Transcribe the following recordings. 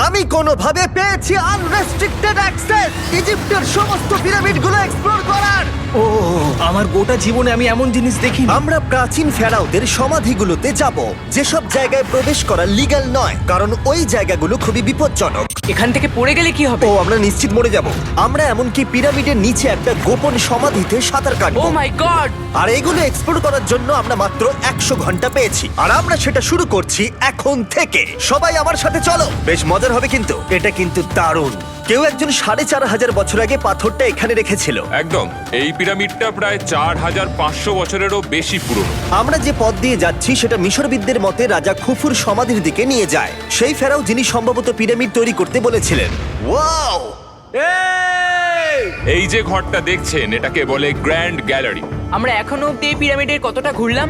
আমি কোনোভাবে পেয়েছি আনরেস্ট্রিক্টেড অ্যাক্সেস ইজিপ্টের সমস্ত পিরামিডগুলো এক্সপ্লোর করার। ও আমার গোটা জীবনে আমি এমন জিনিস দেখিনি। আমরা প্রাচীন ফেরাওদের সমাধিগুলোতে যাব, যেসব জায়গায় প্রবেশ করা লিগ্যাল নয়, কারণ ওই জায়গাগুলো খুবই বিপজ্জনক। এখান থেকে পড়ে গেলে কি হবে? ও আমরা নিশ্চিত মরে যাব। আমরা এমনকি পিরামিডের নিচে একটা গোপন সমাধিতে সাঁতার ও কাটবো। মাই গড! আর এগুলো এক্সপ্লোর করার জন্য আমরা মাত্র 100 ঘন্টা পেয়েছি, আর আমরা সেটা শুরু করছি এখন থেকে। সবাই আমার সাথে চলো, বেশ মজার হবে কিন্তু। এটা কিন্তু দারুণ। কেউ একজন 4500 বছর আগে পাথরটা এখানে রেখেছিল। একদম, এই পিরামিডটা প্রায় 4500 বছরেরও বেশি পুরনো। আমরা যে পথ দিয়ে যাচ্ছি সেটা মিশরবিদদের মতে রাজা খুফুর সমাধির দিকে নিয়ে যায়, সেই ফেরাও যিনি সম্ভবত পিরামিড তৈরি করতে বলেছিলেন। ওয়াও! এই যে ঘরটা দেখছেন এটাকে বলে গ্র্যান্ড গ্যালারি। আমরা এখনো অব্দি এই পিরামিডের কতটা ঘুরলাম?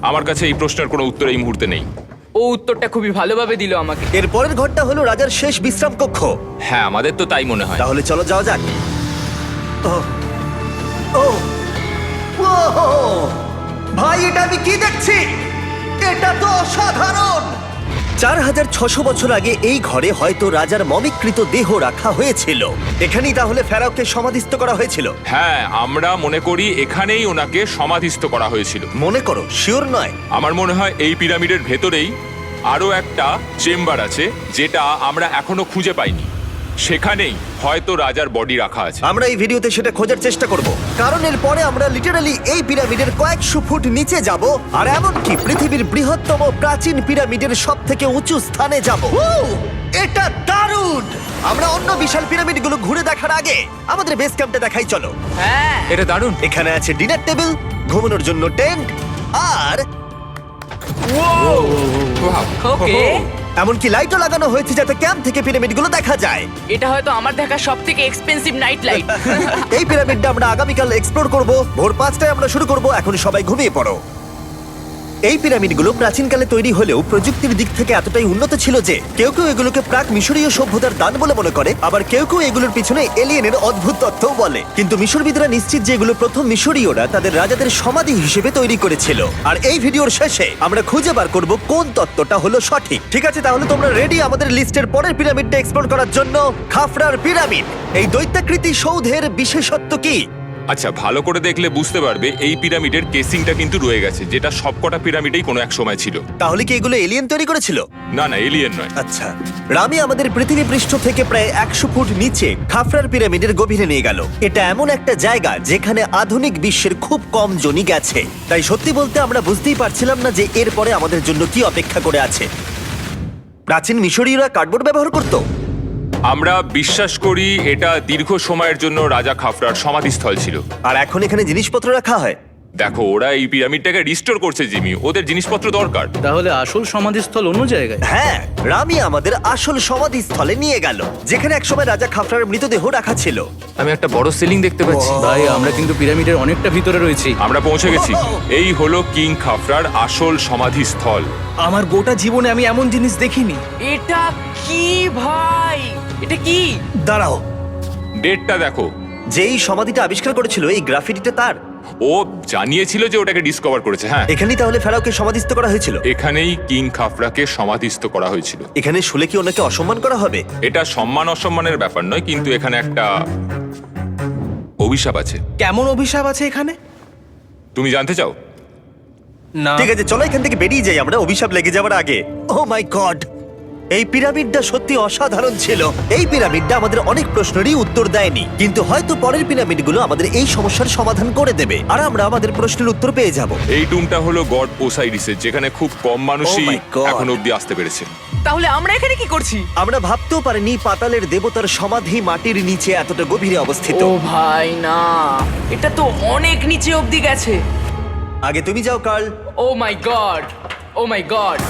আমার কাছে এই প্রশ্নের কোনো উত্তর এই মুহূর্তে নেই। ও উত্তরটা খুবই ভালোভাবে দিল আমাকে। এর পরের ঘরটা হলো রাজার শেষ বিশ্রাম কক্ষ। হ্যাঁ, আমাদের তো তাই মনে হয়। তাহলে চলো যাওয়া যাক। ও ও ও ভাই, এটা আমি কি দেখছি? এটা তো অসাধারণ। 4600 বছর আগে এই ঘরে হয়তো রাজার মমিকৃত দেহ রাখা হয়েছিল। এখানেই তাহলে ফেরাওকে সমাধিস্থ করা হয়েছিল। হ্যাঁ, আমরা মনে করি এখানেই ওনাকে সমাধিস্থ করা হয়েছিল। মনে করো, শিওর নয়। আমার মনে হয় এই পিরামিডের ভেতরেই আরো একটা চেম্বার আছে যেটা আমরা এখনো খুঁজে পাইনি। সেখানেই হয়তো রাজার বডি রাখা আছে। আমরা এই ভিডিওতে সেটা খোঁজার চেষ্টা করব, কারণ এর পরে আমরা লিটারালি এই পিরামিডের কয়েকশো ফুট নিচে যাব, আর এমনকি পৃথিবীর বৃহত্তম প্রাচীন পিরামিডের সবথেকে উঁচু স্থানে যাব। এটা দারুণ! আমরা অন্য বিশাল পিরামিডগুলো ঘুরে দেখার আগে আমাদের বেস ক্যাম্পটা দেখাই চলো। হ্যাঁ, এটা দারুণ। এখানে আছে ডিনার টেবিল, ঘুমানোর জন্য টেন্ট, আর ওকে। এমনকি লাইটও লাগানো হয়েছে যাতে ক্যাম্প থেকে পিরামিডগুলো দেখা যায়। এটা হয়তো আমার দেখা সবথেকে এক্সপেন্সিভ নাইট লাইট। এই পিরামিডটা আমরা আগামীকাল এক্সপ্লোর করব। ভোর 5টায় আমরা শুরু করব। এখন সবাই ঘুমিয়ে পড়ো। এই পিরামিডগুলো প্রাচীনকালে তৈরি হলেও প্রযুক্তির দিক থেকে এতটাই উন্নত ছিল যে কেউ কেউ এগুলোকে প্রাক মিশরীয় সভ্যতার দান বলে মনে করে, আবার কেউ কেউ এগুলোর পিছনে এলিয়েনের অদ্ভুত তথ্যও বলে। কিন্তু মিশরবিদরা নিশ্চিত যে এগুলো প্রথম মিশরীয়রা তাদের রাজাদের সমাধি হিসেবে তৈরি করেছিল। আর এই ভিডিওর শেষে আমরা খুঁজে বার করব কোন তত্ত্বটা হলো সঠিক। ঠিক আছে, তাহলে তোমরা রেডি আমাদের লিস্টের পরের পিরামিডটা এক্সপ্লোর করার জন্য? খাফরার পিরামিড। এই দৈত্যাকৃতি সৌধের বিশেষত্ব কি? আচ্ছা, ভালো করে দেখলে বুঝতে পারবে এই পিরামিডের কেসিংটা কিন্তু রয়ে গেছে, যেটা সবকটা পিরামিডেই কোনো এক সময় ছিল। তাহলে কি এগুলো এলিয়েন তৈরি করেছিল? না না, এলিয়েন নয়। আচ্ছা, রামি আমাদের পৃথিবী পৃষ্ঠ থেকে প্রায় 100 ফুট নিচে খাফরার পিরামিডের গভীরে নিয়ে গেল। এটা এমন একটা জায়গা যেখানে আধুনিক বিশ্বের খুব কম জনই গেছে। তাই সত্যি বলতে আমরা বুঝতেই পারছিলাম না যে এরপরে আমাদের জন্য কি অপেক্ষা করে আছে। প্রাচীন মিশরীয়রা কার্ডবোর্ড ব্যবহার করত। আমরা বিশ্বাস করি এটা দীর্ঘ সময়ের জন্য রাজা খাফরার সমাধিস্থল ছিল। আর এখন এখানে জিনিসপত্র রাখা হয়। দেখো, ওরা এই পিরামিডটাকে রিস্টোর করছে জিমি, ওদের জিনিসপত্র দরকার। তাহলে আসল সমাধিস্থল অন্য জায়গায়? হ্যাঁ, রামি আমাদের আসল সমাধিস্থলে নিয়ে গেল, যেখানে একসময় রাজা খাফরার মৃতদেহ রাখা ছিল। আমি একটা বড় সিলিং দেখতে পাচ্ছি। ভাই, আমরা কিন্তু পিরামিডের অনেকটা ভিতরে রয়েছি। আমরা পৌঁছে গেছি। এই হলো কিং খাফরার আসল সমাধিস্থল। আমার গোটা জীবনে আমি এমন জিনিস দেখিনি। এটা কি ভাই? এটা কি? দাঁড়াও, ডেটটা দেখো। যেই সমাধিটা আবিষ্কার করেছিল এই গ্রাফিটিটা তার। ও জানিয়েছিল যে ওটাকে ডিসকভার করেছে। হ্যাঁ, এখানেই তাহলে ফেরাওকে সমাধিস্থ করা হয়েছিল। এখানেই কিং খাফরাকে সমাধিস্থ করা হয়েছিল। এখানে শুলে কি ওনাকে অসম্মান করা হবে? এটা সম্মান অসম্মানের ব্যাপার নয়, কিন্তু এখানে একটা অভিশাপ আছে। কেমন অভিশাপ আছে এখানে? তুমি জানতে চাও? না। ঠিক আছে, চলো এখান থেকে বেরিয়ে যাই আমরা অভিশাপ লেগে যাওয়ার আগে। ও মাই গড, এই পিরামিডটা সত্যি অসাধারণ ছিল। এই পিরামিডটা আমাদের অনেক প্রশ্নেরই উত্তর দেয়নি, কিন্তু হয়তো পরের পিরামিডগুলো আমাদের এই সমস্যার সমাধান করে দেবে, আর আমরা আমাদের প্রশ্নের উত্তর পেয়ে যাব। এই টুমটা হলো গড ওসাইরিসের, যেখানে খুব কম মানুষই Oh my God! এখন অব্দি আসতে পেরেছে। তাহলে আমরা এখানে কি করছি? আমরা ভাবতেও পারিনি পাতালের দেবতার সমাধি মাটির নিচে এতটা গভীরে অবস্থিত। ও ভাই না, এটা তো অনেক নিচে অবধি গেছে। আগে তুমি যাও কার্ল। ও মাই গড, ও মাই গড!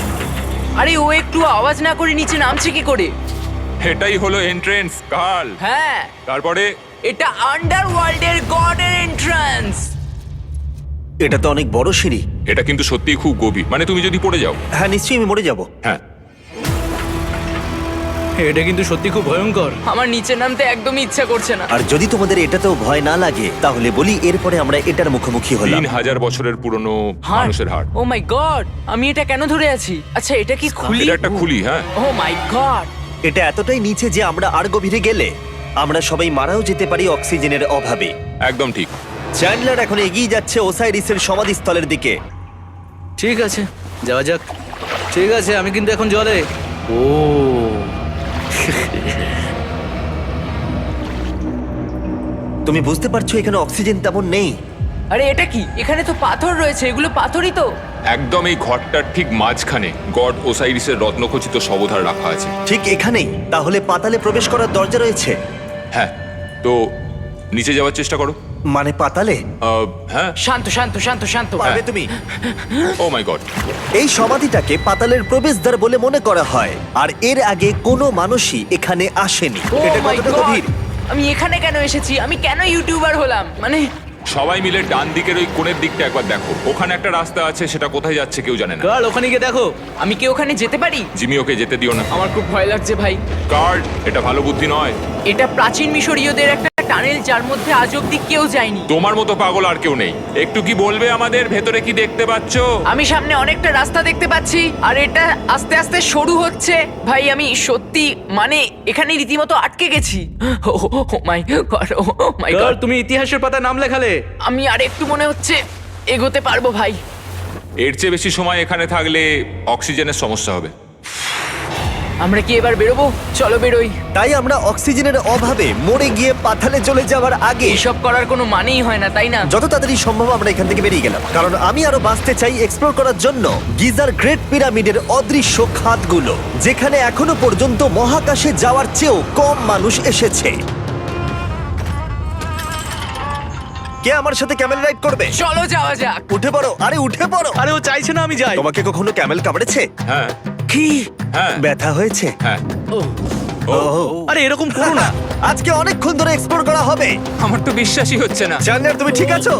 আরে ও একটু আওয়াজ না করে নিচে নামছে কি করে? এটাই হলো এন্ট্রেন্স, কাল। হ্যাঁ, তারপরে এটা আন্ডারওয়ার্ল্ডের গডের এন্ট্রান্স। এটা তো অনেক বড় সিঁড়ি। এটা কিন্তু সত্যিই খুব গভীর, মানে তুমি যদি পড়ে যাও। হ্যাঁ, নিশ্চয়ই আমি মরে যাব। হ্যাঁ, এটা কিন্তু সত্যি খুব ভয়ঙ্কর। আমার নিচে নামতে একদমই ইচ্ছা করছে না। আর যদি তোমাদের এটাতেও ভয় না লাগে তাহলে বলি এরপরে আমরা এটার মুখোমুখি হলাম। 3000 বছরের পুরনো হার্ট, মানুষের হাড়। ও মাই গড! আমি এটা কেন ধরে আছি? আচ্ছা, এটা কি খুলি? এটা একটা খুলি। হ্যাঁ, ও মাই গড! এটা এতটাই নিচে যে আমরা আর গভীরে গেলে আমরা সবাই মারাও যেতে পারি অক্সিজেনের অভাবে। একদম ঠিক। চ্যান্ডলার এখন এগিয়ে যাচ্ছে ওসাইরিসের সমাধিস্থলের দিকে। ঠিক আছে, যাওয়া যাক। ঠিক আছে, আমি কিন্তু এখন জলে। ও তুমি বুঝতে পারছো এখানে অক্সিজেন তেমন নেই। আরে এটা কি? এখানে তো পাথর রয়েছে, এগুলো পাথরই তো। একদম এই ঘরটার ঠিক মাঝখানে গড ওসাইরিসের রত্নখচিত শবধার রাখা আছে। ঠিক এখানেই? তাহলে পাতালে প্রবেশ করার দরজা রয়েছে? হ্যাঁ, তো নিচে যাওয়ার চেষ্টা করো। মানে পাতালে? হ্যাঁ। শান্ত শান্ত শান্ত শান্ত। পারবে তুমি? ও মাই গড। এই সমাধিটাকে পাতালের প্রবেশদ্বার বলে মনে করা হয়, আর এর আগে কোনো মানুষই এখানে আসেনি। Oh এটা my কতটা God! গভীর? আমি এখানে কেন এসেছি? আমি কেন ইউটিউবার হলাম? মানে সবাই মিলে ডান দিকের ওই কোণের দিকটা একবার দেখো। ওখানে একটা রাস্তা আছে, সেটা কোথায় যাচ্ছে কেউ জানে না। কাল ওখানে গিয়ে দেখো। আমি কি ওখানে যেতে পারি? জিমি, ওকে যেতে দিও না। আমার খুব ভয় লাগছে ভাই। গার্ড, এটা ভালো বুদ্ধি নয়। এটা প্রাচীন মিশরীয়দের একটা টানেল যার মধ্যে আজ অব্দি কেউ যায়নি। তোমার মতো পাগল আর কেউ নেই। একটু কি বলবে আমাদের ভেতরে কি দেখতে পাচ্ছো? আমি সামনে অনেকটা রাস্তা দেখতে পাচ্ছি, আর এটা আস্তে আস্তে সরু হচ্ছে। ভাই আমি সত্যি মানে এখানে রীতিমতো আটকে গেছি। ও মাই গড, ও মাই কাল গড। তুমি ইতিহাসের পাতায় নাম লেখালে। আমি আর একটু মনে হচ্ছে এগোতে পারবো ভাই। এর চেয়ে বেশি সময় এখানে থাকলে অক্সিজেনের সমস্যা হবে। আমরা কি এবার বেরোবো? চলো বেরোই। তাই আমরা অক্সিজেনের অভাবে মরে গিয়ে পাতালে চলে যাওয়ার আগে এসব করার কোনো মানেই হয় না, তাই না? যত তাড়াতাড়ি সম্ভব আমরা এখান থেকে বেরিয়ে গেলাম, কারণ আমি আরো বাঁচতে চাই এক্সপ্লোর করার জন্য গিজার গ্রেট পিরামিডের অদৃশ্য খাতগুলো, যেখানে এখনো পর্যন্ত মহাকাশে যাওয়ার চেয়েও কম মানুষ এসেছে। কে আমার সাথে ক্যামেল রাইড করবে? চলো যাওয়া যাক। উঠে পড়ো, আরে উঠে পড়ো। আরে ও চাইছে না আমি যাই। তোমাকে কখনো ক্যামেল কামড়েছে? হ্যাঁ কি হ্যাঁ ব্যথা হয়েছে? হ্যাঁ। আরে এরকম করো না। আজকে অনেকক্ষণ ধরে এক্সপ্লোর করা হবে। আমার তো বিশ্বাসই হচ্ছে না। জানলার তুমি ঠিক আছো?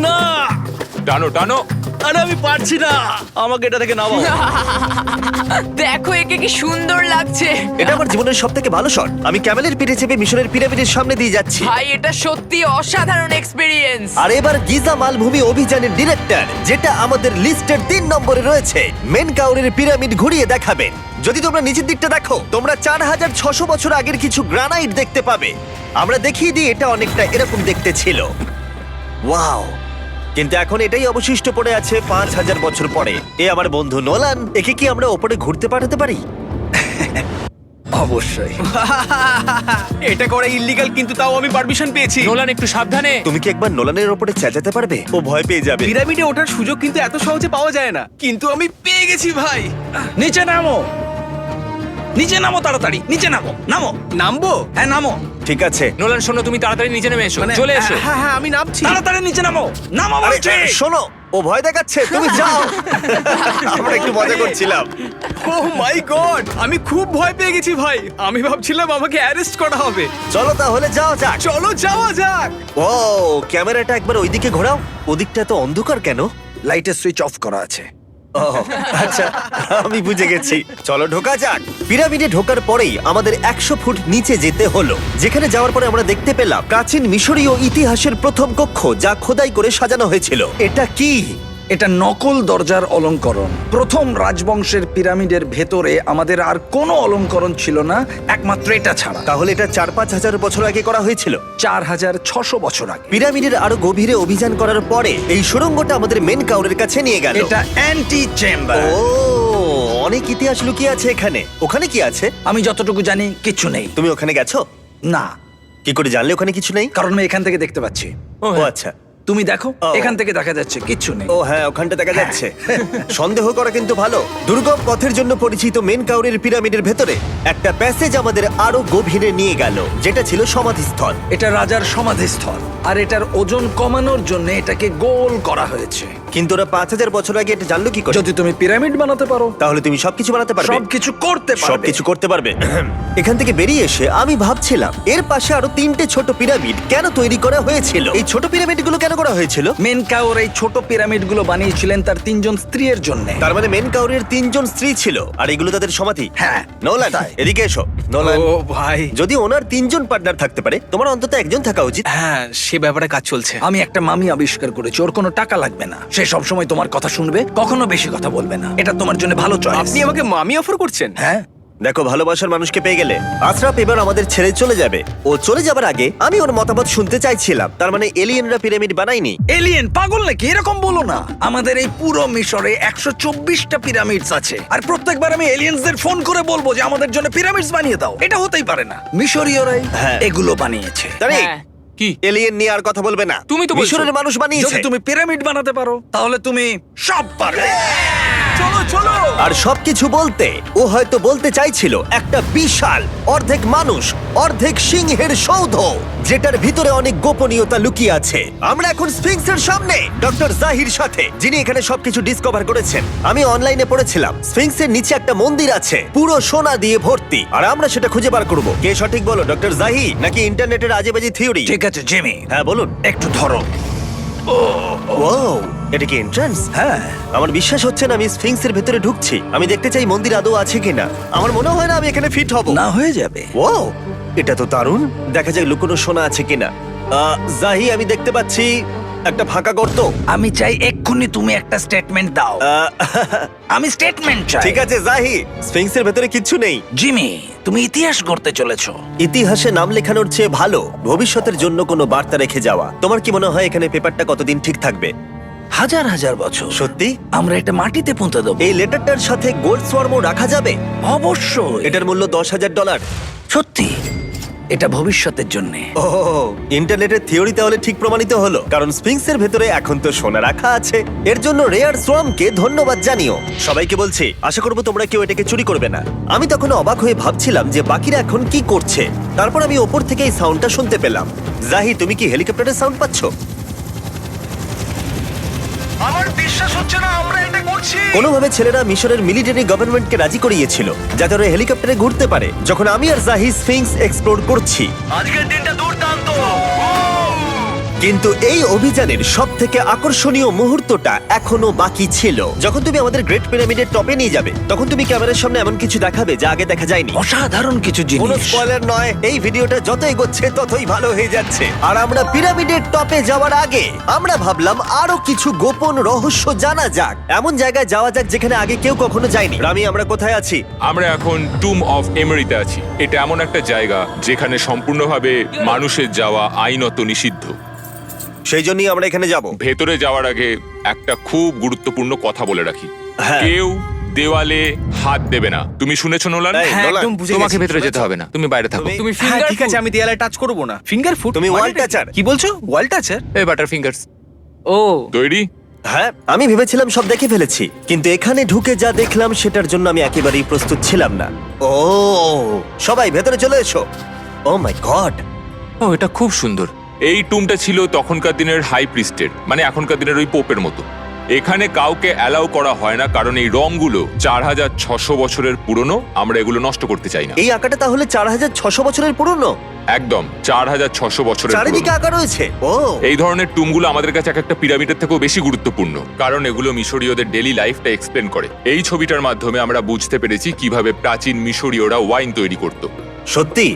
না, টানো টানো। আরে আমি পারছি না, আমাকে এটা থেকে নামাও। দেখো একে কি সুন্দর লাগছে। এটা আমার জীবনের সব থেকে ভালো শট। আমি ক্যামেলের পিঠে চেপে মিশরের পিরামিডের সামনে দিয়ে যাচ্ছি। ভাই এটা সত্যি অসাধারণ এক্সপেরিয়েন্স। আর এবার গিজা মালভূমি অভিযানের ডিরেক্টর, যেটা আমাদের লিস্টের 3 নম্বরে রয়েছে, মেনকাউরের পিরামিড ঘুরিয়ে দেখাবেন। যদি তোমরা নিচের দিকটা দেখো, তোমরা 4600 বছর আগের কিছু গ্রানাইট দেখতে পাবে। আমরা দেখিয়ে দিই, এটা অনেকটা এরকম দেখতে ছিল। ওয়াও! কিন্তু এখন এটাই অবশিষ্ট পড়ে আছে 5000 বছর পরে। এ আমার বন্ধু নোলান, একে কি আমরা ওপরে ঘুরতে পাঠাতে পারি? অবশ্যই। এটা করা ইল্লিগাল, কিন্তু তাও আমি পারমিশন পেয়েছি। নোলান, একটু সাবধানে। তুমি কি একবার নোলানের ওপরে চেঁচাতে পারবে? ও ভয় পেয়ে যাবে। পিরামিডে ওঠার সুযোগ কিন্তু এত সহজে পাওয়া যায় না, কিন্তু আমি পেয়ে গেছি ভাই। নিচে নামো, নিচে নামো, তাড়াতাড়ি নিচে নামো, নামো। নামবো? হ্যাঁ নামো, ঠিক আছে। নোলান শোনো, তুমি তাড়াতাড়ি নিচে নেমে এসো। মানে চলে এসো। হ্যাঁ হ্যাঁ আমি নামছি। তাড়াতাড়ি নিচে নামো, নামো আরে, বলছি। শোনো, ও ভয় দেখাচ্ছে, তুমি যাও। আমরা একটু মজা করছিলাম। ও মাই গড, আমি খুব ভয় পেয়ে গেছি ভাই। আমি ভাবছিলাম আমাকে অ্যারেস্ট করা হবে। চলো তাহলে যাওয়া যাক। চলো যাওয়া যাক। ও, ক্যামেরাটা একবার ওইদিকে ঘোরাও। ওদিকটা তো অন্ধকার কেন? লাইটের সুইচ অফ করা আছে। ও আচ্ছা, আমি বুঝে গেছি। চলো ঢোকা যাক। পিরামিডে ঢোকার পরেই আমাদের 100 ফুট নিচে যেতে হলো, যেখানে যাওয়ার পরে আমরা দেখতে পেলাম প্রাচীন মিশরীয় ইতিহাসের প্রথম কক্ষ, যা খোদাই করে সাজানো হয়েছিল। এটা কি? এটা নকল দরজার অলঙ্করণ। প্রথম রাজবংশের পিরামিডের ভেতরে আমাদের আর কোনো অলঙ্করণ ছিল না, একমাত্র এটা ছাড়া। তাহলে এটা 4-5 হাজার বছর আগে করা হয়েছিল। 4600 বছর আগে। পিরামিডের আরো গভীরে অভিযান করার পরে এই সুড়ঙ্গটা আমাদের মেন কাউরের কাছে নিয়ে গেল। এটা অ্যান্টি চেম্বার। ও, অনেক ইতিহাস লুকিয়ে আছে এখানে। ওখানে কি আছে? আমি যতটুকু জানি কিছু নেই। তুমি ওখানে গেছো? না, কি করে জানলে ওখানে কিছু নেই? কারণ আমি এখান থেকে দেখতে পাচ্ছি। ও আচ্ছা। তুমি দেখো, ও। এখান থেকে দেখা যাচ্ছে কিচ্ছু নেই। ও হ্যাঁ, ওখানটা দেখা যাচ্ছে। সন্দেহ করা কিন্তু ভালো। দুর্গম পথের জন্য পরিচিত মেন কাউরের পিরামিডের ভেতরে একটা প্যাসেজ আমাদের আরো গভীরে নিয়ে গেল, যেটা ছিল সমাধিস্থল। এটা রাজার সমাধিস্থল, আর এটার ওজন কমানোর জন্য এটাকে গোল করা হয়েছে। কিন্তু ওরা 5000 বছর আগে এটা জানলো কি করে? যদি তুমি পিরামিড বানাতে পারো, তাহলে তুমি সবকিছু বানাতে পারবে। সবকিছু করতে পারবে। সবকিছু করতে পারবে। এখান থেকে বেরিয়ে এসে আমি ভাবছিলাম, এর পাশে আরো 3টে ছোট পিরামিড কেন তৈরি করা হয়েছিল? এই ছোট পিরামিডগুলো কেন করা হয়েছিল? মেনকাওর এই ছোট পিরামিডগুলো বানিয়েছিলেন তার 3জন স্ত্রীর জন্য। তার মানে মেন কাউরের 3জন স্ত্রী ছিল, আর এগুলো তাদের সমাধি। হ্যাঁ, নোলান, তাই। এদিকে এসো। নোলান, ও ভাই, যদি ওনার 3জন পার্টনার থাকতে পারে, তোমার অন্তত একজন থাকা উচিত। হ্যাঁ সে ব্যাপারে কাজ চলছে। আমি একটা মামি আবিষ্কার করেছি, ওর কোনো টাকা লাগবে না। সে সব সময় তোমার কথা শুনবে, কখনো বেশি কথা বলবে না। এটা তোমার জন্য ভালো চয়েস। আপনি আমাকে মামি অফার করছেন? হ্যাঁ, দেখো, ভালোবাসার মানুষকে পেয়ে গেলে আশরাফ এবার আমাদের ছেড়ে চলে যাবে। ও চলে যাবার আগে আমি ওর মতামত শুনতে চাইছিলাম। তার মানে এলিয়েনরা পিরামিড বানায়নি? এলিয়েন পাগল নাকি? এরকম বলো না। আমাদের এই পুরো মিশরে 124টা পিরামিডস আছে, আর প্রত্যেকবার আমি এলিয়েন্সদের ফোন করে বলবো যে আমাদের জন্য পিরামিডস বানিয়ে দাও। এটা হতেই পারে না। মিশরীয়রাই হ্যাঁ। এগুলো বানিয়েছে। তারে, হ্যাঁ। কি এলিয়েন নিয়ে আর কথা বলবে না। তুমি তো বলছো। মিশরের মানুষ বানিয়েছে। যদি তুমি পিরামিড বানাতে পারো তাহলে তুমি সব পারবে। চলো চলো। আর সবকিছু বলতে ও হয়তো বলতে চাইছিল একটা বিশাল অর্ধেক মানুষ অর্ধেক সিংহের সৌধ, যেটার ভিতরে অনেক গোপনীয়তা লুকিয়ে আছে। আমরা এখন স্ফিংসের সামনে ডক্টর জাহির সাথে, যিনি এখানে সবকিছু ডিসকভার করেছেন। আমি অনলাইনে পড়েছিলাম স্ফিংসের নিচে একটা মন্দির আছে পুরো সোনা দিয়ে ভর্তি, আর আমরা সেটা খুঁজে বার করব। কে সঠিক বলো, ডক্টর জাহি নাকি ইন্টারনেটের আজেবাজি থিওরি? ঠিক আছে জিমি, হ্যাঁ বলুন। একটু ধরো। ওয়াও, এটা কি এন্ট্রান্স? হ্যাঁ, আমার বিশ্বাস হচ্ছে না আমি স্ফিংসের ভেতরে ঢুকছি। আমি দেখতে চাই মন্দির আদৌ আছে কিনা। আমার মনে হয় না আমি এখানে ফিট হব। না হয়ে যাবে। ও, এটা তো দারুণ। দেখা যাক লুকোনো সোনা আছে কিনা। জাহি, আমি দেখতে পাচ্ছি একটা ফাঁকা গর্ত। আমি চাই এক্ষুনি তুমি একটা স্টেটমেন্ট দাও। আহ, আমি স্টেটমেন্ট চাই। ঠিক আছে জাহি, স্ফিংসের ভেতরে কিচ্ছু নেই। জিমি, তুমি ইতিহাস গড়তে চলেছো। ইতিহাসে নাম লেখানোর চেয়ে ভালো ভবিষ্যতের জন্য কোনো বার্তা রেখে যাওয়া। তোমার কি মনে হয় এখানে পেপারটা কতদিন ঠিক থাকবে? হাজার হাজার বছর। সত্যি? আমরা এটা মাটিতে পুঁতে দেবো। এই লেটারটার সাথে গোল্ড সোয়ার্মও রাখা যাবে? অবশ্যই। এটার মূল্য $10,000। সত্যি, এটা ভবিষ্যতের জন্য। ও, ইন্টারনেটের থিওরি তাহলে ঠিক প্রমাণিত হলো, কারণ স্ফিংসের ভেতরে এখন তো সোনা রাখা আছে। এর জন্য রেয়ার সোয়ামকে ধন্যবাদ জানিও। সবাইকে বলছি, আশা করবো তোমরা কেউ এটাকে চুরি করবে না। আমি তখন অবাক হয়ে ভাবছিলাম যে বাকিরা এখন কি করছে। তারপর আমি ওপর থেকে এই সাউন্ডটা শুনতে পেলাম। জাহি, তুমি কি হেলিকপ্টারের সাউন্ড পাচ্ছ? আমার বিশ্বাস হচ্ছে না আমরা এটা করছি। কোনোভাবে ছেলেরা মিশরের মিলিটারি গভর্নমেন্টকে রাজি করিয়েছিল যাতে ওরা হেলিকপ্টারে ঘুরতে পারে যখন আমি আর জাহি স্ফিংস এক্সপ্লোর করছি। আজকের দিনটা দুর্দান্ত। কিন্তু এই অভিযানের সব থেকে আকর্ষণীয় মুহূর্তটা এখনো বাকি ছিল। যখন তুমি আমাদের গ্রেট পিরামিডের টপে নিয়ে যাবে তখন তুমি ক্যামেরার সামনে এমন কিছু দেখাবে যা আগে দেখা যায়নি। অসাধারণ কিছু কোনো জিনিস। স্পয়লার নয়, এই ভিডিওটা যত এগোচ্ছে ততই ভালো হয়ে যাচ্ছে। আর আমরা পিরামিডের টপে যাওয়ার আগে আমরা ভাবলাম আরো কিছু গোপন রহস্য জানা যাক। এমন জায়গায় যাওয়া যাক যেখানে আগে কেউ কখনো যায়নি। রামি, আমরা কোথায় আছি? আমরা এখন টুম অফ এমেরিতে আছি। এটা এমন একটা জায়গা যেখানে সম্পূর্ণভাবে মানুষের যাওয়া আইনত নিষিদ্ধ। সেই জন্যই আমরা এখানে যাব। ভেতরে যাওয়ার আগে একটা খুব গুরুত্বপূর্ণ কথা বলে রাখি, হ্যাঁ। কেউ দেওয়ালে হাত দেবে না। তুমি শুনেছো নোলান? এই, হ্যাঁ, নোলান, একদম বুঝে তোমাকে গেছি। ভেতরে যেতে হবে না, তুমি বাইরে থাকো। তুমি হ্যাঁ, ফিঙ্গার ঠিক আছে, আমি দেয়ালে টাচ করব না। Finger food? তুমি wall toucher। কি বলছো? ওয়াল টাচার? এই বাটার ফিঙ্গারস। ও তৈরি? হ্যাঁ, আমি ভেবেছিলাম সব দেখে ফেলেছি, কিন্তু এখানে ঢুকে যা দেখলাম সেটার জন্য আমি একেবারেই প্রস্তুত ছিলাম না। ও, সবাই ভেতরে চলে এসো। ও মাই গড, ও, এটা খুব সুন্দর। এই টুমটা ছিল তখনকার দিনের হাই প্রিস্টের, মানে এখনকার দিনের ওই পোপের মতো। এখানে কাউকে অ্যালাউ করা হয় না, কারণ এই রংগুলো 4600 বছরের পুরনো। আমরা এগুলো নষ্ট করতে চাই না। এই আঁকাটা তাহলে 4600 বছরের পুরনো? একদম 4600 বছরের চারিদিকে পুরনো। আঁকা রয়েছে। ও, এই ধরনের টুমগুলো আমাদের কাছে এক একটা পিরামিডের থেকেও বেশি গুরুত্বপূর্ণ, কারণ এগুলো মিশরীয়দের ডেলি লাইফটা এক্সপ্লেন করে। এই ছবিটার মাধ্যমে আমরা বুঝতে পেরেছি কিভাবে প্রাচীন মিশরীয়রা ওয়াইন তৈরি করত। সত্যি?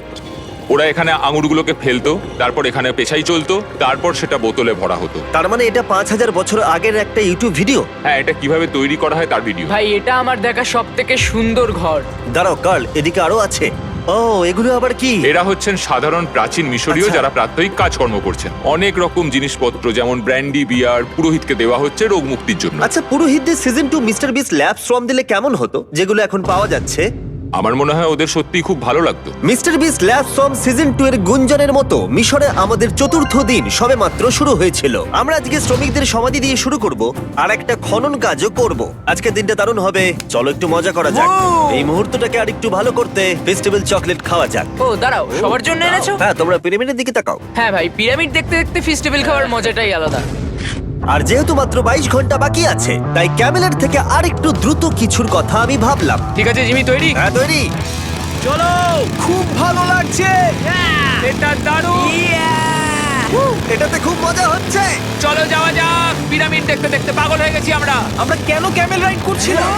ওরা এখানে আঙুরগুলোকে ফেলতো, তারপর এখানে পেছাই চলতো, তারপর সেটা বোতলে ভরা হতো। তার মানে এটা 5000 বছর আগের একটা ইউটিউব ভিডিও? হ্যাঁ, এটা কিভাবে তৈরি করা হয় তার ভিডিও। ভাই, এটা আমার দেখা সব থেকে সুন্দর ঘর। দাঁড়াও কার্ল, এদিকে আরো আছে। ও, এগুলো আবার কি? এরা হচ্ছেন সাধারণ প্রাচীন মিশরীয় আচ্ছা। যারা প্রাত্যহিক কাজকর্ম করছেন। অনেক রকম জিনিসপত্র যেমন ব্র্যান্ডি, বিয়ার পুরোহিতকে দেওয়া হচ্ছে রোগ মুক্তির জন্য। আচ্ছা, পুরোহিতদের সিজন 2 মিস্টার বিস ল্যাব শ্রম দিলে কেমন হতো, যেগুলো এখন পাওয়া যাচ্ছে? আমার মনে হয় ওদের সত্যিই খুব ভালো লাগতো। মিস্টার বিস ল্যাব শ্রম সিজন 2 এর গুঞ্জনের মতো মিশরে আমাদের চতুর্থ দিন সবেমাত্র শুরু হয়েছিল। আমরা আজকে শ্রমিকদের সমাধি দিয়ে শুরু করব আর একটা খনন কাজও করব। আজকের দিনটা দারুণ হবে, চলো একটু মজা করা যাক। এই মুহূর্তটাকে আর একটু ভালো করতে ফেস্টিভ্যাল চকলেট খাওয়া যাক। ও দাঁড়াও, সবার জন্য এনেছো? হ্যাঁ, তোমরা পিরামিডের দিকে তাকাও। হ্যাঁ ভাই, পিরামিড দেখতে দেখতে ফেস্টিভ্যাল খাওয়ার মজাটাই আলাদা। আর যেহেতু মাত্র 22 ঘন্টা বাকি আছে তাই ক্যামেলের থেকে আরেকটু দ্রুত কিছুর কথা আমি ভাবলাম। ঠিক আছে জিমি, তৈরি? হ্যাঁ, তৈরি। চলো, খুব ভালো লাগছে। এটা দারুণ। এটাতে খুব মজা হচ্ছে। চলো যাওয়া যাক। পিরামিড দেখতে দেখতে পাগল হয়ে গেছি আমরা। আমরা কেন ক্যামেল রাইড করছিলাম?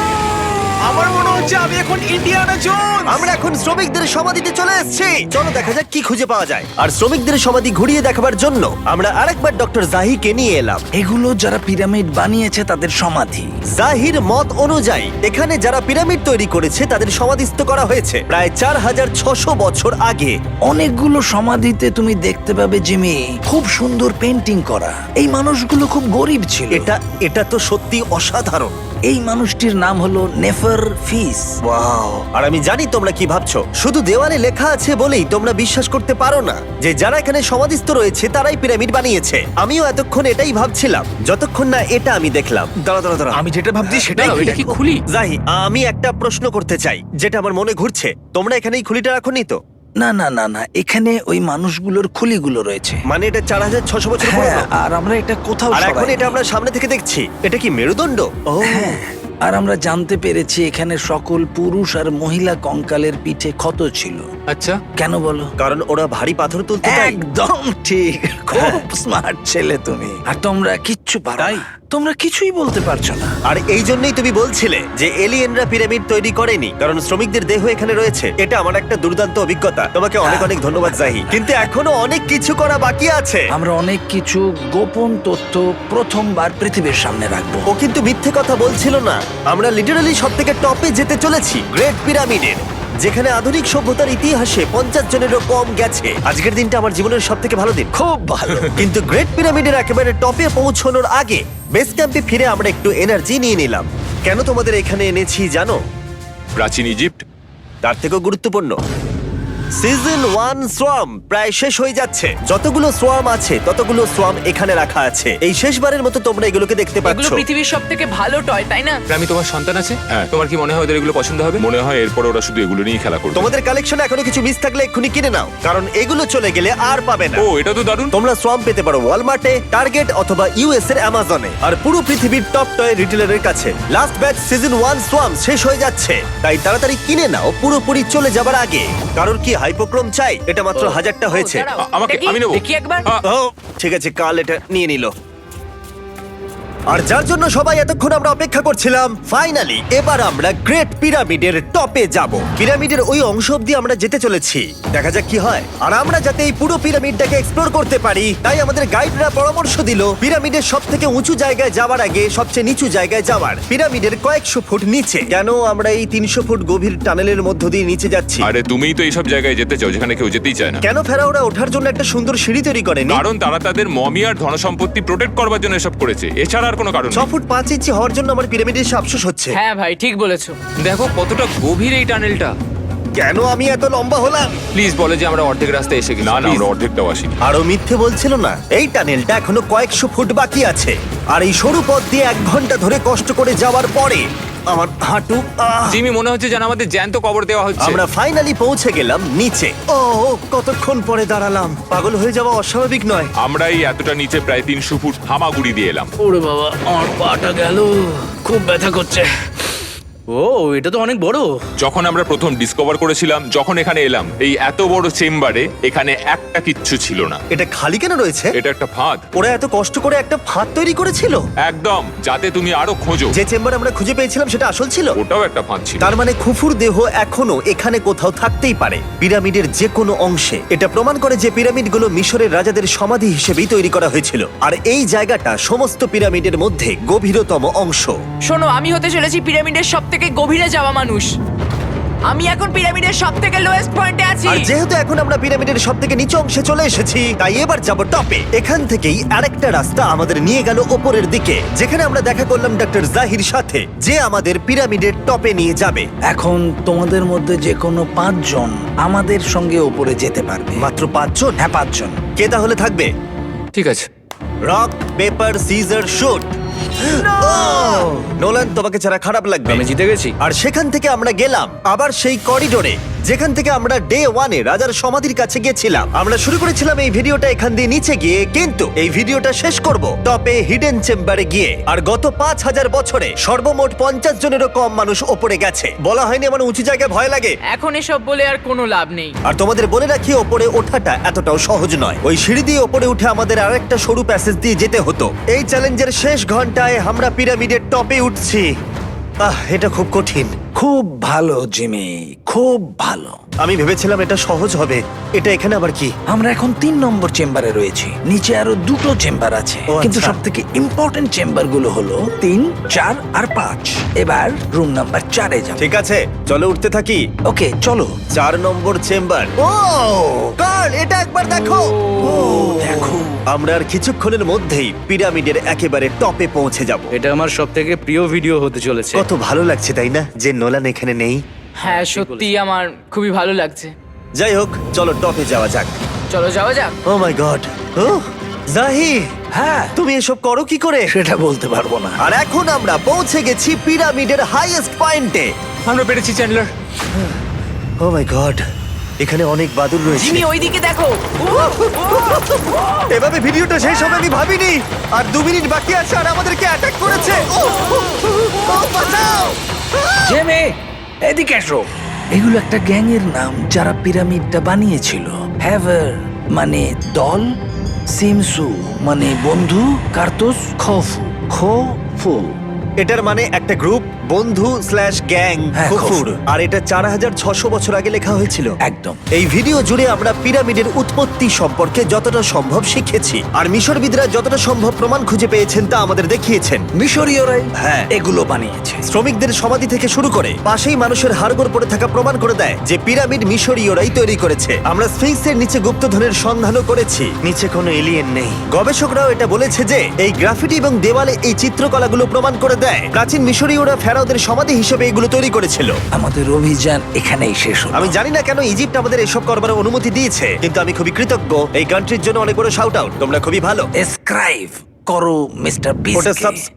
আমার মনে হচ্ছে আমি এখন ইন্ডিয়ানা জোনস। আমরা এখন শ্রমিকদের সমাধিতে চলে এসেছি। চলো দেখা যাক কি খুঁজে পাওয়া যায়। আর শ্রমিকদের সমাধি ঘুরিয়ে দেখাবার জন্য আমরা আরেকবার ডক্টর জাহিকে নিয়ে এলাম। এগুলো যারা পিরামিড বানিয়েছে তাদের সমাধি। জাহির মত অনুযায়ী এখানে যারা পিরামিড তৈরি করেছে তাদের সমাধিস্থ করা হয়েছে প্রায় 4600 বছর আগে। অনেকগুলো সমাধিতে তুমি দেখতে পাবে জিমি খুব সুন্দর পেন্টিং করা। এই মানুষগুলো খুব গরিব ছিল। এটা তো সত্যি অসাধারণ। এই মানুষটির নাম হলো নেফার ফিস। ওয়াও! আর আমি জানি তোমরা কি ভাবছো। শুধু দেওয়ালে লেখা আছে বলেই তোমরা বিশ্বাস করতে পারো না যে যারা এখানে সমাধিস্থ রয়েছে তারাই পিরামিড বানিয়েছে। আমিও এতক্ষণ এটাই ভাবছিলাম যতক্ষণ না এটা আমি দেখলাম। দাঁড়া আমি যেটা ভাবছি সেটাই দাঁড়াও, এটা কি খুলি? জাহি, আমি একটা প্রশ্ন করতে চাই যেটা আমার মনে ঘুরছে। তোমরা এখানে এই খুলিটা রাখোনি তো? না না না না, এখানে ওই মানুষগুলোর খুলিগুলো রয়েছে। মানে এটা 4600 বছর হ্যাঁ, পুরনো। আর আমরা এটা কোথাও আর এখন সরাইনি। এটা আমরা সামনে থেকে দেখছি। এটা কি মেরুদণ্ড? ও হ্যাঁ, আর আমরা জানতে পেরেছি এখানে সকল পুরুষ আর মহিলা কঙ্কালের পিঠে ক্ষত ছিল। আচ্ছা, কেন বলো? কারণ ওরা ভারী পাথর তুলতে তাই। একদম ঠিক, খুব স্মার্ট ছেলে তুমি। আর তোমরা কিচ্ছু পারো না। তোমরা কিছুই বলতে পারছো না। আর এই জন্যই তুমি বলছিলে যে এলিয়েনরা পিরামিড তৈরি করেনি কারণ শ্রমিকদের দেহ এখানে রয়েছে। এটা আমার একটা দুর্দান্ত অভিজ্ঞতা। তোমাকে অনেক অনেক ধন্যবাদ জাহি। কিন্তু এখনো অনেক কিছু করা বাকি আছে। আমরা অনেক কিছু গোপন তথ্য প্রথমবার পৃথিবীর সামনে রাখবো। ও কিন্তু মিথ্যে কথা বলছিল না। আমরা লিটারালি সব থেকে টপে যেতে চলেছি, গ্রেট পিরামিডের, যেখানে আধুনিক সভ্যতার ইতিহাসে 50 জনেরও কম গেছে। আজকের দিনটা আমার জীবনের সব থেকে ভালো দিন। খুব ভালো। কিন্তু গ্রেট পিরামিডের একেবারে টপে পৌঁছানোর আগে বেস ক্যাম্পে ফিরে আমরা একটু এনার্জি নিয়ে নিলাম। কেন তোমাদের এখানে এনেছি জানো? প্রাচীন ইজিপ্ট। তার থেকেও গুরুত্বপূর্ণ, সিজন 1 সোয়াম প্রায় শেষ হয়ে যাচ্ছে। যতগুলো সোয়াম আছে ততগুলো সোয়াম এখানে রাখা আছে। এই শেষবারের মতো তোমরা এগুলোকে দেখতে এগুলো পাচ্ছ। পৃথিবীর সব থেকে ভালো টয়, তাই না? আমি তোমার সন্তান আছে? হ্যাঁ। তোমার কি মনে হয় ওদের এগুলো পছন্দ হবে? মনে হয় এরপর ওরা শুধু এগুলো নিয়ে খেলা করবে। তোমাদের কালেকশনে এখনো কিছু মিস থাকলে এক্ষুনি কিনে নাও, কারণ এগুলো চলে গেলে আর পাবে না। ও, এটা তো দারুণ। তোমরা সোয়াম পেতে পারো ওয়ালমার্টে, টার্গেট অথবা ইউএস এর অ্যামাজনে, আর পুরো পৃথিবীর টপ টয় রিটেলারের কাছে। লাস্ট ব্যাচ সিজন 1 সোয়াম শেষ হয়ে যাচ্ছে, তাই তাড়াতাড়ি কিনে নাও পুরোপুরি চলে যাবার আগে। কারণ কি হাইপোক্রোম চাই? এটা মাত্র 1000টা হয়েছে। ও, দাঁড়াও, আমাকে- এটা কি? আমি নেবো। দেখি একবার। ও ঠিক আছে, কাল এটা নিয়ে নিল। আর যার জন্য সবাই এতক্ষণ আমরা অপেক্ষা করছিলাম, ফাইনালি এবার আমরা গ্রেট পিরামিডের টপে যাব। পিরামিডের ওই অংশ অব্দি আমরা যেতে চলেছি, দেখা যাক কি হয়। আর আমরা যাতে এই পুরো পিরামিডটাকে এক্সপ্লোর করতে পারি, তাই আমাদের গাইডরা পরামর্শ দিল পিরামিডের সব থেকে উঁচু জায়গায় যাওয়ার আগে সবচেয়ে নিচু জায়গায় যাওয়ার, পিরামিডের কয়েকশো ফুট নিচে। কেন আমরা এই 300 ফুট গভীর টানেলের মধ্য দিয়ে নিচে যাচ্ছি? আরে তুমিই তো এইসব জায়গায় যেতে চাও যেখানে কেউ যেতেই চায় না। কেন ফেরাওরা ওঠার জন্য একটা সুন্দর সিঁড়ি তৈরি করেনি? কারণ তারা তাদের মমি আর ধনসম্পত্তি প্রোটেক্ট করবার জন্য এসব করেছে, এছাড়া আর কোনো কারণ 6 নেই। ফুট 5 ইঞ্চি হওয়ার জন্য আমার পিরামিডের এসে আফসোস হচ্ছে। হ্যাঁ ভাই, ঠিক বলেছো। দেখো কতটা গভীর এই টানেলটা। কেন আমি এত লম্বা হলাম? প্লিজ বলে যে আমরা অর্ধেক রাস্তায় এসে গেছি। না না, Please। আমরা অর্ধেকটাও আসিনি। আরো মিথ্যে বলছিল না। এই টানেলটা এখনো কয়েকশো ফুট বাকি আছে, আর এই সরু পথ দিয়ে 1 ঘন্টা ধরে কষ্ট করে যাওয়ার পরে আমার হাঁটু জিমি, মনে হচ্ছে যেন আমাদের জ্যান্ত কবর দেওয়া হচ্ছে। আমরা ফাইনালি পৌঁছে গেলাম নিচে। ও কতক্ষণ পরে দাঁড়ালাম, পাগল হয়ে যাওয়া অস্বাভাবিক নয়। আমরা এই এতটা নিচে প্রায় 300 ফুট হামাগুড়ি দিয়ে এলাম। ওরে বাবা, আমার পাটা গেল, খুব ব্যথা করছে। ও, এটা তো অনেক বড়। যখন আমরা প্রথম ডিসকভার করেছিলাম, যখন এখানে এলাম, এই এত বড় চেম্বারে এখানে একটা কিচ্ছু ছিল না। এটা খালি কেন রয়েছে? এটা একটা ফাঁদ। ওরা এত কষ্ট করে একটা ফাঁদ তৈরি করেছিল একদম, যাতে তুমি আরো খোঁজো। যে চেম্বার আমরা খুঁজে পেয়েছিলাম সেটা আসল ছিল। ওটাও একটা ফাঁদ ছিল। তার মানে খুফুর দেহ এখনো এখানে কোথাও থাকতেই পারে, পিরামিডের যে কোনো অংশে। এটা প্রমাণ করে যে পিরামিডগুলো মিশরের রাজাদের সমাধি হিসেবেই তৈরি করা হয়েছিল, আর এই জায়গাটা সমস্ত পিরামিডের মধ্যে গভীরতম অংশ। শোনো, আমি হতে চলেছি পিরামিডের সব থেকে গভীরে যাওয়া মানুষ। আমি এখন পিরামিডের সব থেকে লোয়েস্ট পয়েন্টে আছি। আর যেহেতু এখন আমরা পিরামিডের সব থেকে নিচু অংশে চলে এসেছি, তাই এবার যাব টপে। এখান থেকেই আরেকটা রাস্তা আমাদের নিয়ে গেল ওপরের দিকে, যেখানে আমরা দেখা করলাম ডক্টর জাহির সাথে, যে আমাদের পিরামিডের টপে নিয়ে যাবে। এখন তোমাদের মধ্যে যে কোনো 5 জন আমাদের সঙ্গে উপরে যেতে পারবে। মাত্র 5 জন? হ্যাঁ, 5 জন। কে তাহলে থাকবে? ঠিক আছে। Rock paper scissor shoot. Nolan, তোমাকে ছাড়া খারাপ লাগবে। আমি জিতে গেছি। আর সেখান থেকে আমরা গেলাম আবার সেই করিডোরে, যেখান থেকে আমরা ডে 1 এ রাজার সমাধির কাছে গেছিলাম। আমরা শুরু করেছিলাম এই ভিডিওটা এখান দিয়ে নিচে গিয়ে, কিন্তু এই ভিডিওটা শেষ করব টপে হিডেন চেম্বারে গিয়ে। আর গত 5000 বছরে সর্বমোট 50 জনেরও কম মানুষ ওপরে গেছে। বলা হয়নি আমার উঁচু জায়গায় ভয় লাগে? এখন এসব বলে আর কোনো লাভ নেই। আর তোমাদের বলে রাখি, ওপরে ওঠাটা এতটাও সহজ নয়। ওই সিঁড়ি দিয়ে ওপরে উঠে আমাদের আরেকটা সরু প্যাসেজ দিয়ে যেতে হতো। এই চ্যালেঞ্জের শেষ ঘন্টায় আমরা পিরামিডের টপে উঠছি। এটা খুব কঠিন, খুব ভালো জিমি, খুব ভালো। আমি ভেবেছিলাম এটা সহজ হবে। এটা এখানে আবার কি? আমরা এখন 3 নম্বর চেম্বারে রয়েছি। নিচে আরো 2টো চেম্বার আছে, ও, কিন্তু আচ্ছা। সব থেকে ইম্পর্টেন্ট চেম্বার গুলো হলো 3, 4 আর 5। এবার রুম নাম্বার 4-এ যাব। ঠিক আছে, চলো উঠতে থাকি। ওকে চলো। 4 নম্বর চেম্বার। ও কার্ল, এটা একবার দেখো। দেখো, আমরা আর কিছুক্ষণের মধ্যেই পিরামিডের একেবারে টপে পৌঁছে যাব। এটা আমার সব থেকে প্রিয় ভিডিও হতে চলেছে। কত ভালো লাগছে তাই না, যে নোলান এখানে নেই। হ্যাঁ সত্যি আমার খুবই ভালো লাগছে। যাই হোক, চলো টপে যাওয়া যাক। চলো যাওয়া যাক। ও মাই গড, ও জাহি, হ্যাঁ তুমি এসব করো কি করে? সেটা বলতে পারবো না। আর এখন আমরা পৌঁছে গেছি পিরামিডের হাইয়েস্ট পয়েন্টে। আমরা পেরেছি চ্যান্ডলার। ও মাই গড, এখানে অনেক বাদুড় রয়েছে। জিমি ওইদিকে দেখো। এভাবে ভিডিওটা শেষ হবে আমি ভাবিনি। আর 2 মিনিট বাকি আছে আর আমাদেরকে অ্যাটাক করেছে। ও, ও, বাঁচাও! জেমে, এদিকে এসো। এগুলো একটা গ্যাং এর নাম যারা পিরামিডটা বানিয়েছিল। হ্যাভার মানে দল, সিমসু মানে বন্ধু, কার্তোস খফু খফু। এটার মানে একটা গ্রুপ, বন্ধু স্ল্যাশ গ্যাং, হ্যাঁ, কুকুর। খফুর। আর এটা 4600 বছর আগে লেখা হয়েছিল। একদম। এই ভিডিও জুড়ে আমরা পিরামিডের উৎপত্তি সম্পর্কে যতটা সম্ভব শিখেছি, আর মিশরবিদরা যতটা সম্ভব প্রমাণ খুঁজে পেয়েছেন তা আমাদের দেখিয়েছেন। মিশরীয়রাই হ্যাঁ। এগুলো বানিয়েছে। শ্রমিকদের সমাধি থেকে শুরু করে পাশেই মানুষের হাড়গোড় পড়ে থাকা প্রমাণ করে দেয় যে পিরামিড মিশরীয়রাই তৈরি করেছে। আমরা স্ফিংসের নিচে গুপ্তধনের সন্ধানও করেছি, নিচে কোনো এলিয়েন নেই। গবেষকরাও এটা বলেছে যে এই গ্রাফিটি এবং দেওয়ালে এই চিত্রকলাগুলো প্রমাণ করে দেয় প্রাচীন মিশরীয়রা ফেরাওদের সমাধি হিসেবে এগুলো তৈরি করেছিল। আমাদের অভিযান এখানেই শেষ হলো। আমি জানি না কেন ইজিপ্ট আমাদের এসব করবার অনুমতি দিয়েছে, কিন্তু আমি খুবই কৃতজ্ঞ। এই কান্ট্রির জন্য অনেক বড় শাউট আউট, তোমরা খুবই ভালো। এসক্রাইব করো মিস্টার ওটা বিস্ট।